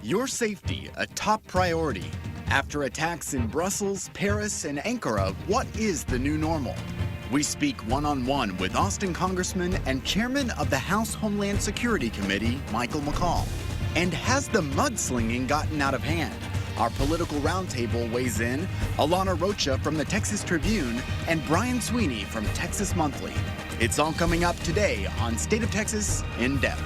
Your safety, a top priority. After attacks in Brussels, Paris, and Ankara, what is the new normal? We speak one-on-one with Austin Congressman and Chairman of the House Homeland Security Committee, Michael McCaul. And has the mudslinging gotten out of hand? Our political roundtable weighs in, Alana Rocha from the Texas Tribune and Brian Sweeney from Texas Monthly. It's all coming up today on State of Texas In Depth.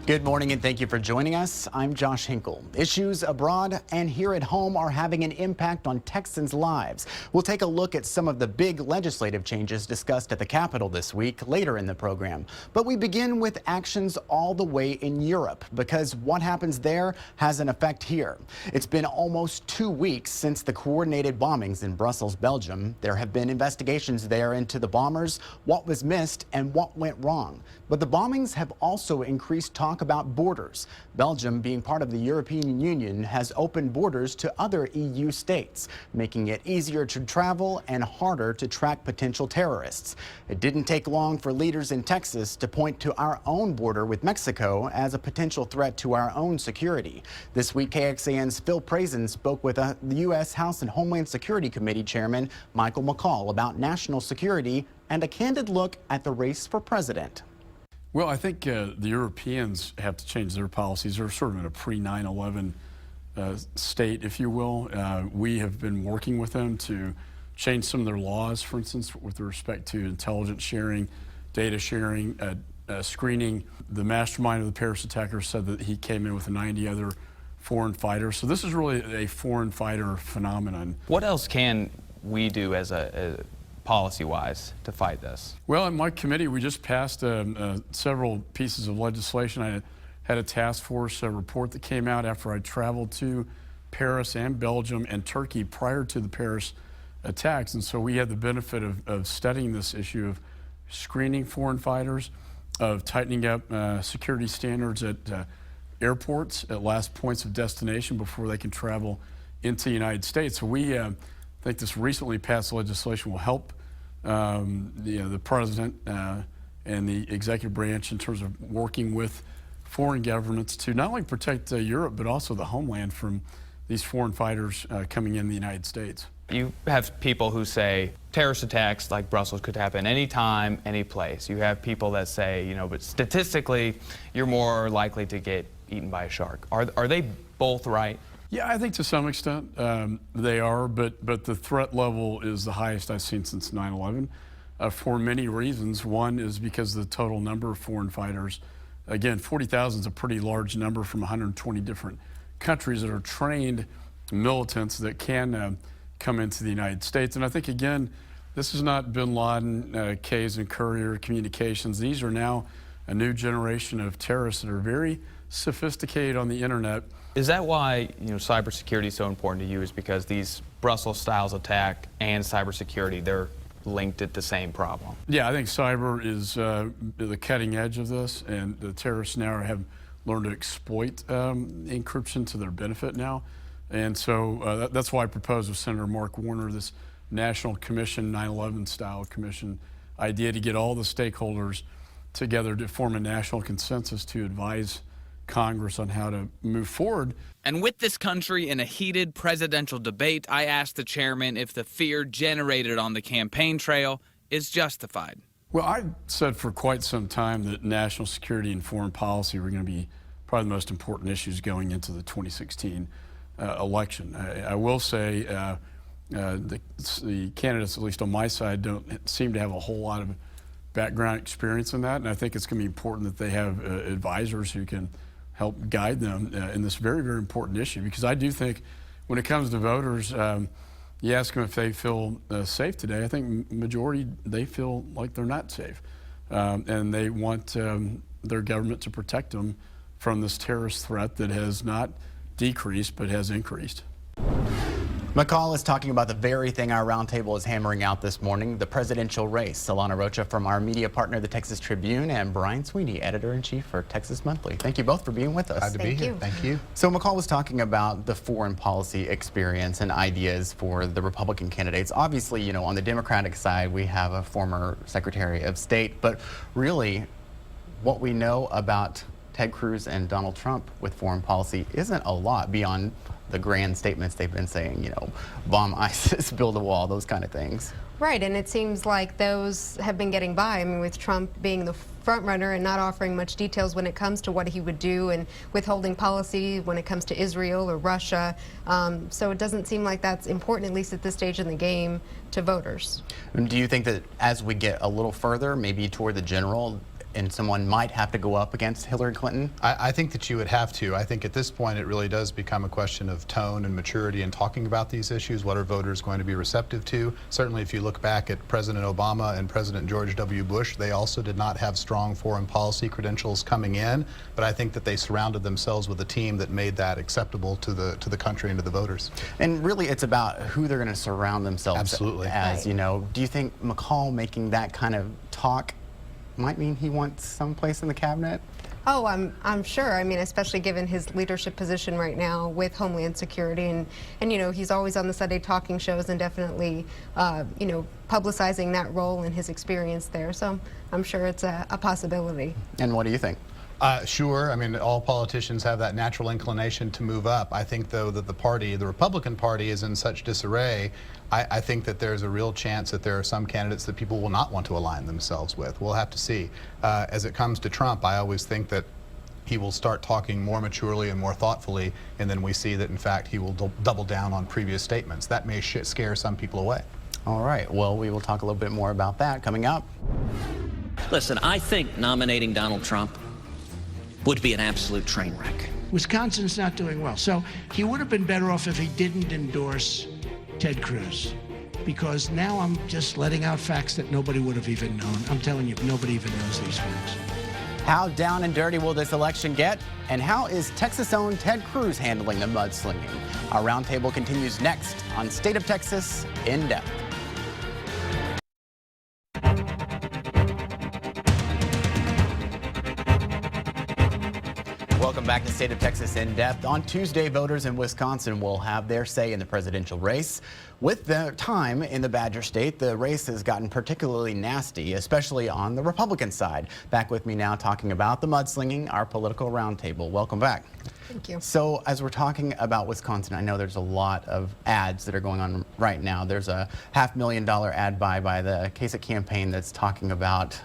Good morning and thank you for joining us. I'm Josh Hinkle. Issues abroad and here at home are having an impact on Texans' lives. We'll take a look at some of the big legislative changes discussed at the Capitol this week later in the program. But we begin with actions all the way in Europe because what happens there has an effect here. It's been almost 2 weeks since the coordinated bombings in Brussels, Belgium. There have been investigations there into the bombers, what was missed, and what went wrong. But the bombings have also increased talk about borders. Belgium, being part of the European Union, has opened borders to other EU states, making it easier to travel and harder to track potential terrorists. It didn't take long for leaders in Texas to point to our own border with Mexico as a potential threat to our own security. This week, KXAN's Phil Prazen spoke with the U.S. House and Homeland Security Committee Chairman Michael McCaul about national security and a candid look at the race for president. Well, I think the Europeans have to change their policies. They're sort of in a pre-9/11 state, if you will. We have been working with them to change some of their laws, for instance, with respect to intelligence sharing, data sharing, screening. The mastermind of the Paris attacker said that he came in with 90 other foreign fighters. So this is really a foreign fighter phenomenon. What else can we do as a policy-wise to fight this? Well, in my committee, we just passed several pieces of legislation. I had a task force report that came out after I traveled to Paris and Belgium and Turkey prior to the Paris attacks. And so we had the benefit of studying this issue of screening foreign fighters, of tightening up security standards at airports, at last points of destination before they can travel into the United States. So we think this recently passed legislation will help the president and the executive branch in terms of working with foreign governments to not only protect Europe, but also the homeland from these foreign fighters coming in the United States. You have people who say terrorist attacks like Brussels could happen anytime, any place. You have people that say, but statistically, you're more likely to get eaten by a shark. Are they both right? Yeah, I think to some extent they are, but the threat level is the highest I've seen since 9/11 for many reasons. One is because of the total number of foreign fighters. Again, 40,000 is a pretty large number from 120 different countries that are trained militants that can come into the United States. And I think, again, this is not bin Laden, K's and Courier communications. These are now a new generation of terrorists that are very sophisticated on the internet. Is that why cybersecurity is so important to you? Is because these Brussels styles attack and cybersecurity, they're linked at the same problem? Yeah, I think cyber is the cutting edge of this, and the terrorists now have learned to exploit encryption to their benefit now. And so that's why I proposed with Senator Mark Warner this National Commission, 9/11 style commission idea to get all the stakeholders together to form a national consensus to advise Congress on how to move forward. And with this country in a heated presidential debate, I asked the chairman if the fear generated on the campaign trail is justified. Well, I said for quite some time that national security and foreign policy were going to be probably the most important issues going into the 2016 election. I will say the candidates, at least on my side, don't seem to have a whole lot of background experience in that, and I think it's going to be important that they have advisors who can help guide them in this very, very important issue. Because I do think when it comes to voters, you ask them if they feel safe today. I think majority, they feel like they're not safe. And they want their government to protect them from this terrorist threat that has not decreased but has increased. McCaul is talking about the very thing our roundtable is hammering out this morning, the presidential race. Alana Rocha from our media partner, the Texas Tribune, and Brian Sweeney, editor-in-chief for Texas Monthly. Thank you both for being with us. Glad to be here. Thank you. So McCaul was talking about the foreign policy experience and ideas for the Republican candidates. Obviously, on the Democratic side, we have a former Secretary of State, but really what we know about Ted Cruz and Donald Trump with foreign policy isn't a lot beyond the grand statements they've been saying, you know, bomb ISIS, build a wall, those kind of things. Right, and it seems like those have been getting by. I mean, with Trump being the front runner and not offering much details when it comes to what he would do, and withholding policy when it comes to Israel or Russia. So it doesn't seem like that's important, at least at this stage in the game, to voters. Do you think that as we get a little further, maybe toward the general, and someone might have to go up against Hillary Clinton? I think that you would have to. I think at this point it really does become a question of tone and maturity in talking about these issues. What are voters going to be receptive to? Certainly if you look back at President Obama and President George W. Bush, they also did not have strong foreign policy credentials coming in, but I think that they surrounded themselves with a team that made that acceptable to the country and to the voters. And really it's about who they're going to surround themselves Absolutely. as, Right. you know. Do you think McCall making that kind of talk might mean he wants someplace in the cabinet? Oh, I'm sure. I mean, especially given his leadership position right now with Homeland Security, and you know, he's always on the Sunday talking shows and definitely, you know, publicizing that role and his experience there. So I'm sure it's a possibility. And what do you think? Sure. I mean, all politicians have that natural inclination to move up. I think, though, that the Republican Party is in such disarray. I think that there's a real chance that there are some candidates that people will not want to align themselves with. We'll have to see. As it comes to Trump, I always think that he will start talking more maturely and more thoughtfully, and then we see that, in fact, he will double down on previous statements. That may scare some people away. All right. Well, we will talk a little bit more about that coming up. Listen, I think nominating Donald Trump would be an absolute train wreck. Wisconsin's not doing well. So he would have been better off if he didn't endorse Ted Cruz, because now I'm just letting out facts that nobody would have even known. I'm telling you, nobody even knows these facts. How down and dirty will this election get? And how is Texas' own Ted Cruz handling the mudslinging? Our roundtable continues next on State of Texas In Depth. Welcome back to State of Texas In Depth. On Tuesday, voters in Wisconsin will have their say in the presidential race. With the time in the Badger State, the race has gotten particularly nasty, especially on the Republican side. Back with me now talking about the mudslinging, our political roundtable. Welcome back. Thank you. So as we're talking about Wisconsin, I know there's a lot of ads that are going on right now. There's a $500,000 ad buy by the Kasich campaign that's talking about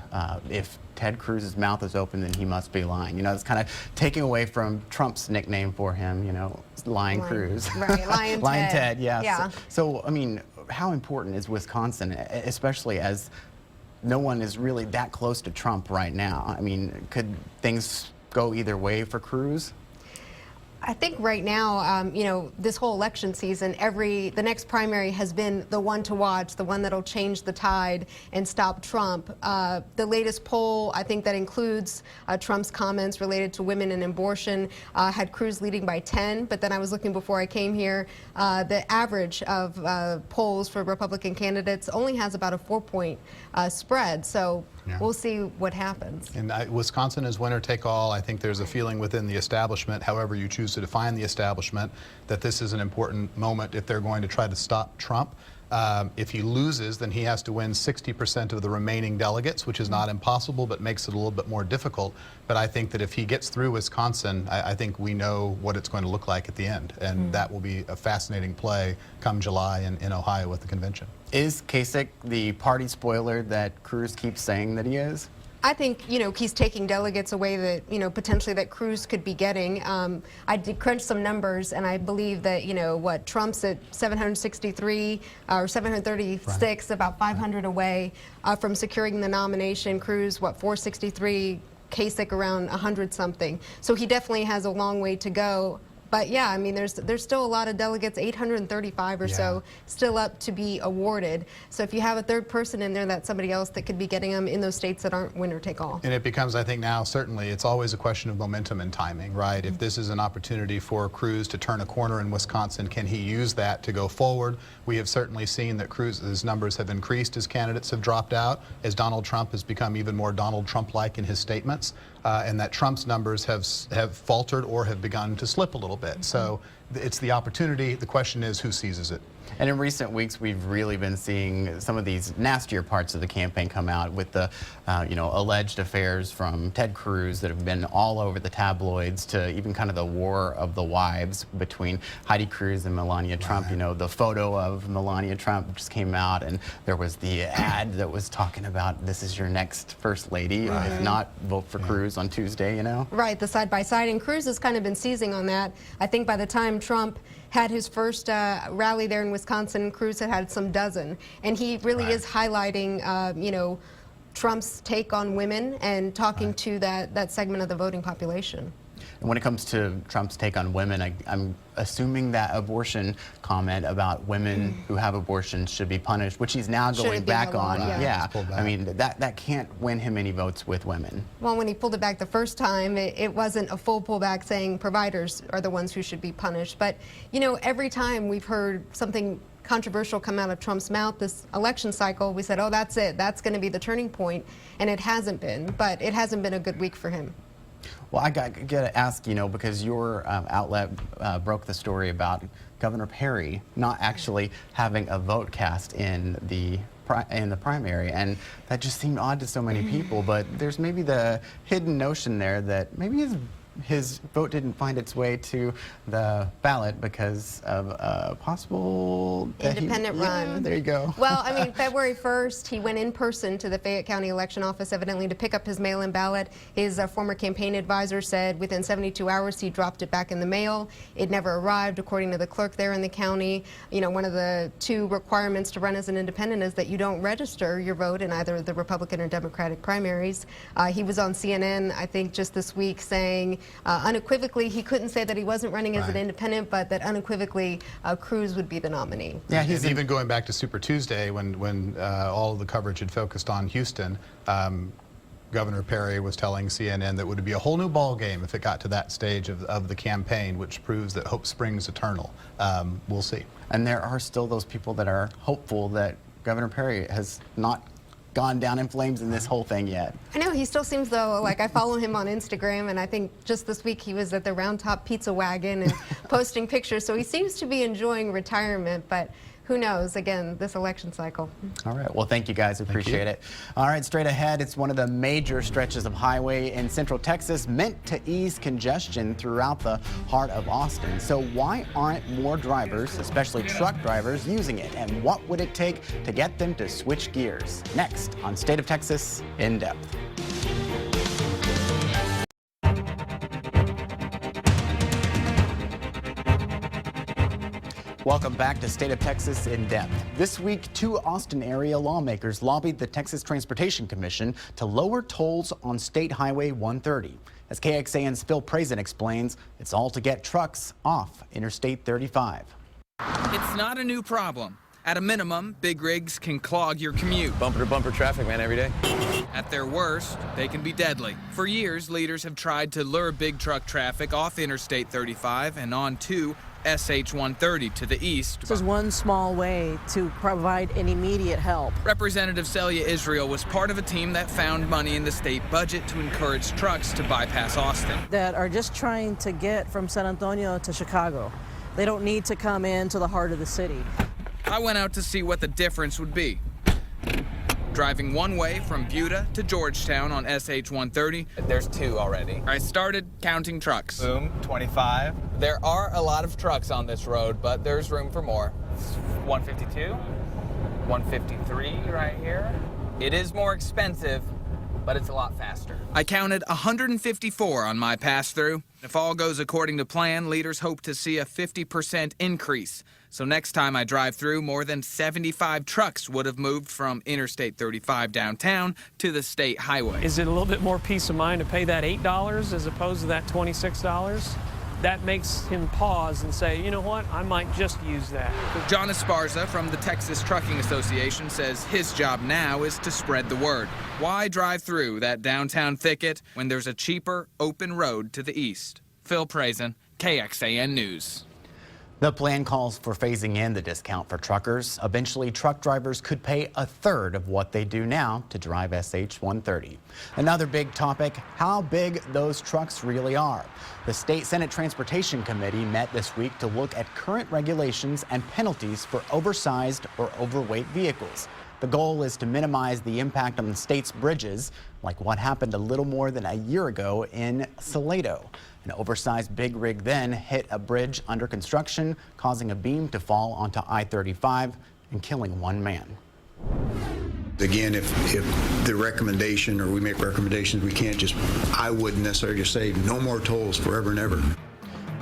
if Ted Cruz's mouth is open, then he must be lying. You know, it's kind of taking away from Trump's nickname for him, you know, Lying Cruz. Right, Lying Lying Ted. Ted, yeah. Yeah. So, I mean, how important is Wisconsin, especially as no one is really that close to Trump right now? I mean, could things go either way for Cruz? I think right now, you know, this whole election season, the next primary has been the one to watch, the one that'll change the tide and stop Trump. The latest poll, I think that includes Trump's comments related to women and abortion, had Cruz leading by 10. But then I was looking before I came here, the average of polls for Republican candidates only has about a 4-point spread. So Yeah. we'll see what happens. And Wisconsin is winner take all. I think there's a feeling within the establishment, however you choose to define the establishment, that this is an important moment if they're going to try to stop Trump. If he loses, then he has to win 60% of the remaining delegates, which is not impossible, but makes it a little bit more difficult. But I think that if he gets through Wisconsin, I think we know what it's going to look like at the end. And that will be a fascinating play come July in Ohio at the convention. Is Kasich the party spoiler that Cruz keeps saying that he is? I think, you know, he's taking delegates away that, you know, potentially that Cruz could be getting. I did crunch some numbers, and I believe that, you know, what Trump's at 763 or 736, about 500 away from securing the nomination. Cruz, what, 463, Kasich around 100 something. So he definitely has a long way to go. But yeah, I mean, there's still a lot of delegates, 835 or so, still up to be awarded. So if you have a third person in there, that's somebody else that could be getting them in those states that aren't winner take all. And it becomes, I think now, certainly, it's always a question of momentum and timing, right? If this is an opportunity for Cruz to turn a corner in Wisconsin, can he use that to go forward? We have certainly seen that Cruz's numbers have increased as candidates have dropped out, as Donald Trump has become even more Donald Trump-like in his statements, and that Trump's numbers have faltered or have begun to slip a little bit. So it's the opportunity. The question is, who seizes it? And in recent weeks, we've really been seeing some of these nastier parts of the campaign come out with the, alleged affairs from Ted Cruz that have been all over the tabloids, to even kind of the war of the wives between Heidi Cruz and Melania Trump. You know, the photo of Melania Trump just came out, and there was the ad that was talking about, this is your next first lady. If not, vote for Cruz on Tuesday, Right, the side-by-side, and Cruz has kind of been seizing on that. I think by the time Trump had his first rally there in Wisconsin, Cruz had some dozen, and he really is highlighting, Trump's take on women and talking to that segment of the voting population. And when it comes to Trump's take on women, I'm assuming that abortion comment about women who have abortions should be punished, which he's now going back on. Yeah. I mean, that can't win him any votes with women. Well, when he pulled it back the first time, it wasn't a full pullback saying providers are the ones who should be punished. But, every time we've heard something controversial come out of Trump's mouth this election cycle, we said, oh, that's it. That's going to be the turning point. And it hasn't been. But it hasn't been a good week for him. Well, I got to ask, because your outlet broke the story about Governor Perry not actually having a vote cast in the primary, and that just seemed odd to so many people. But there's maybe the hidden notion there that maybe his vote didn't find its way to the ballot because of a possible independent run. Yeah, there you go. Well, I mean, February 1st, he went in person to the Fayette County Election Office, evidently to pick up his mail-in ballot. His former campaign advisor said within 72 hours he dropped it back in the mail. It never arrived, according to the clerk there in the county. One of the 2 requirements to run as an independent is that you don't register your vote in either the Republican or Democratic primaries. He was on CNN, I think, just this week saying unequivocally, he couldn't say that he wasn't running as an independent, but that unequivocally Cruz would be the nominee. Yeah, he's even going back to Super Tuesday when all of the coverage had focused on Houston. Governor Perry was telling CNN that it would be a whole new ball game if it got to that stage of the campaign, which proves that hope springs eternal. We'll see. And there are still those people that are hopeful that Governor Perry has not gone down in flames in this whole thing yet. I know, he still seems, though, like I follow him on Instagram, and I think just this week he was at the Round Top Pizza Wagon and posting pictures, so he seems to be enjoying retirement, but who knows, again, this election cycle. All right, well, thank you guys, appreciate it. All right, straight ahead, it's one of the major stretches of highway in Central Texas meant to ease congestion throughout the heart of Austin. So why aren't more drivers, especially truck drivers, using it? And what would it take to get them to switch gears? Next on State of Texas In Depth. Welcome back to State of Texas In Depth. This week, 2 Austin area lawmakers lobbied the Texas Transportation Commission to lower tolls on State Highway 130. As KXAN's Phil Prazen explains, it's all to get trucks off Interstate 35. It's not a new problem. At a minimum, big rigs can clog your commute. Bumper to bumper traffic, man, every day. At their worst, they can be deadly. For years, leaders have tried to lure big truck traffic off Interstate 35 and onto SH-130 to the east. This is one small way to provide an immediate help. Representative Celia Israel was part of a team that found money in the state budget to encourage trucks to bypass Austin. That are just trying to get from San Antonio to Chicago. They don't need to come into the heart of the city. I went out to see what the difference would be. Driving one way from Buda to Georgetown on SH-130. There's 2 already. I started counting trucks. Boom, 25. There are a lot of trucks on this road, but there's room for more. 152, 153 right here. It is more expensive, but it's a lot faster. I counted 154 on my pass-through. If all goes according to plan, leaders hope to see a 50% increase. So next time I drive through, more than 75 trucks would have moved from Interstate 35 downtown to the state highway. Is it a little bit more peace of mind to pay that $8 as opposed to that $26? That makes him pause and say, you know what, I might just use that. John Esparza from the Texas Trucking Association says his job now is to spread the word. Why drive through that downtown thicket when there's a cheaper, open road to the east? Phil Prazen, KXAN News. The plan calls for phasing in the discount for truckers. Eventually, truck drivers could pay a third of what they do now to drive SH-130. Another big topic, how big those trucks really are. The State Senate Transportation Committee met this week to look at current regulations and penalties for oversized or overweight vehicles. The goal is to minimize the impact on the state's bridges, like what happened a little more than a year ago in Salado. An oversized big rig then hit a bridge under construction, causing a beam to fall onto I-35 and killing one man. Again, if the recommendation, or we make recommendations, I wouldn't necessarily just say no more tolls forever and ever.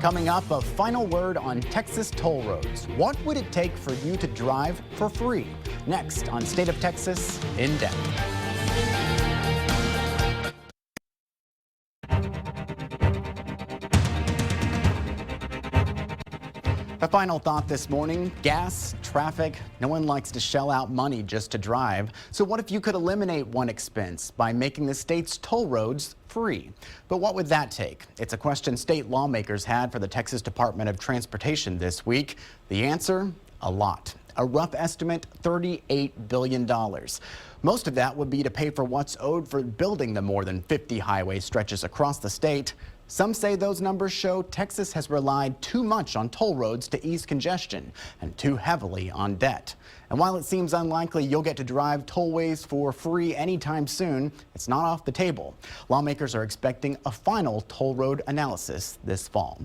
Coming up, a final word on Texas toll roads. What would it take for you to drive for free? Next on State of Texas In Depth. A final thought this morning, gas, traffic, no one likes to shell out money just to drive. So what if you could eliminate one expense by making the state's toll roads free? But what would that take? It's a question state lawmakers had for the Texas Department of Transportation this week. The answer, a lot. A rough estimate, $38 billion. Most of that would be to pay for what's owed for building the more than 50 highway stretches across the state. Some say those numbers show Texas has relied too much on toll roads to ease congestion and too heavily on debt. And while it seems unlikely you'll get to drive tollways for free anytime soon, it's not off the table. Lawmakers are expecting a final toll road analysis this fall.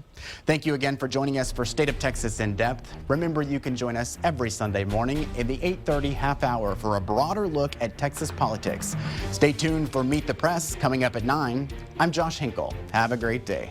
Thank you again for joining us for State of Texas In Depth. Remember, you can join us every Sunday morning in the 8:30 half hour for a broader look at Texas politics. Stay tuned for Meet the Press coming up at 9. I'm Josh Hinkle. Have a great day.